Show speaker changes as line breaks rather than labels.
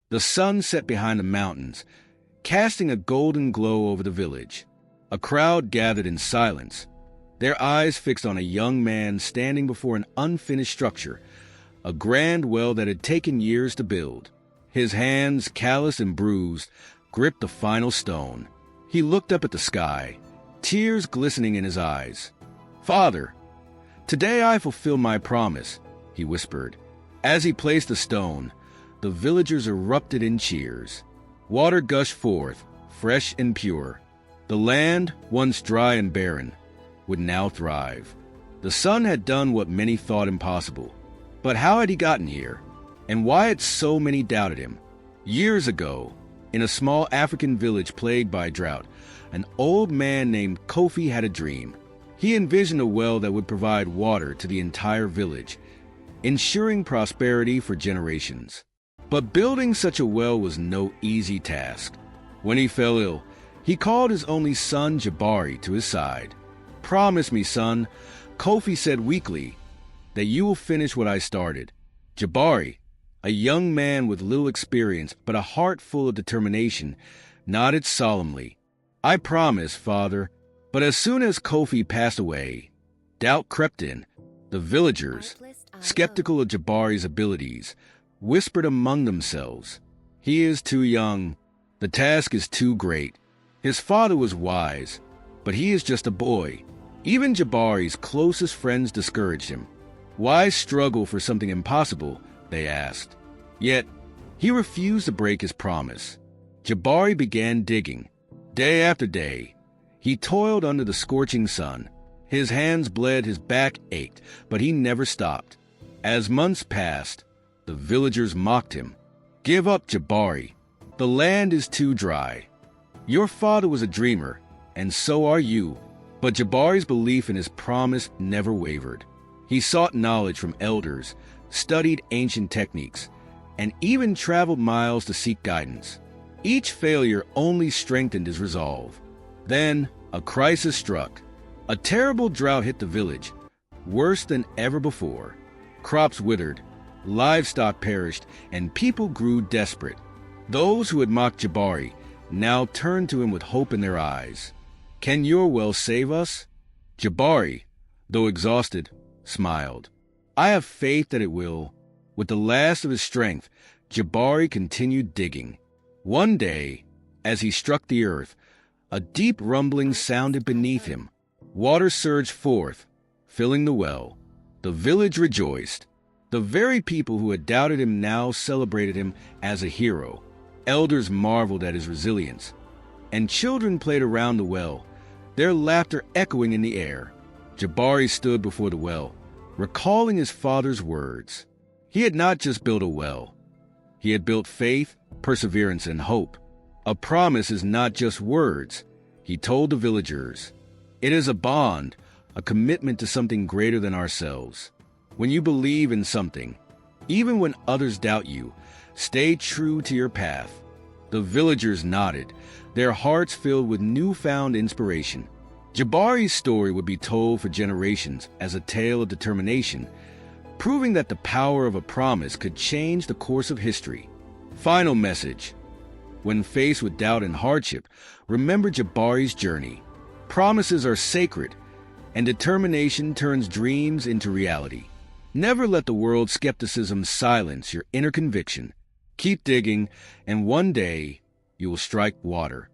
The sun set behind the mountains, casting a golden glow over the village. A crowd gathered in silence, their eyes fixed on a young man standing before an unfinished structure, a grand well that had taken years to build. His hands, callous and bruised, gripped the final stone. He looked up at the sky, tears glistening in his eyes. "Father, today I fulfill my promise," he whispered. As he placed the stone, the villagers erupted in cheers. Water gushed forth, fresh and pure. The land, once dry and barren, would now thrive. The son had done what many thought impossible. But how had he gotten here? And why had so many doubted him? Years ago, in a small African village plagued by drought, an old man named Kofi had a dream. He envisioned a well that would provide water to the entire village, ensuring prosperity for generations. But building such a well was no easy task. When he fell ill, he called his only son Jabari to his side. "Promise me, son," Kofi said weakly, "that you will finish what I started." Jabari, a young man with little experience but a heart full of determination, nodded solemnly. "I promise, father." But as soon as Kofi passed away, doubt crept in. The villagers, skeptical of Jabari's abilities, whispered among themselves, "He is too young. The task is too great." His father was wise, but he is just a boy. Even Jabari's closest friends discouraged him. Why struggle for something impossible, they asked. Yet, he refused to break his promise. Jabari began digging. Day after day, he toiled under the scorching sun. His hands bled, his back ached, but he never stopped. As months passed, the villagers mocked him. "Give up, Jabari. The land is too dry. Your father was a dreamer, and so are you." But Jabari's belief in his promise never wavered. He sought knowledge from elders, studied ancient techniques, and even traveled miles to seek guidance. Each failure only strengthened his resolve. Then, a crisis struck. A terrible drought hit the village, worse than ever before. Crops withered, livestock perished, and people grew desperate. Those who had mocked Jabari now turned to him with hope in their eyes. "Can your well save us?" Jabari, though exhausted, smiled. "I have faith that it will." With the last of his strength, Jabari continued digging. One day, as he struck the earth, a deep rumbling sounded beneath him. Water surged forth, filling the well. The village rejoiced. The very people who had doubted him now celebrated him as a hero. Elders marveled at his resilience, and children played around the well, their laughter echoing in the air. Jabari stood before the well, recalling his father's words. He had not just built a well. He had built faith, perseverance, and hope. A promise is not just words, he told the villagers. It is a bond, a commitment to something greater than ourselves. When you believe in something, even when others doubt you, stay true to your path. The villagers nodded, their hearts filled with newfound inspiration. Jabari's story would be told for generations as a tale of determination, proving that the power of a promise could change the course of history. Final message. When faced with doubt and hardship, remember Jabari's journey. Promises are sacred, and determination turns dreams into reality. Never let the world's skepticism silence your inner conviction. Keep digging, and one day you will strike water.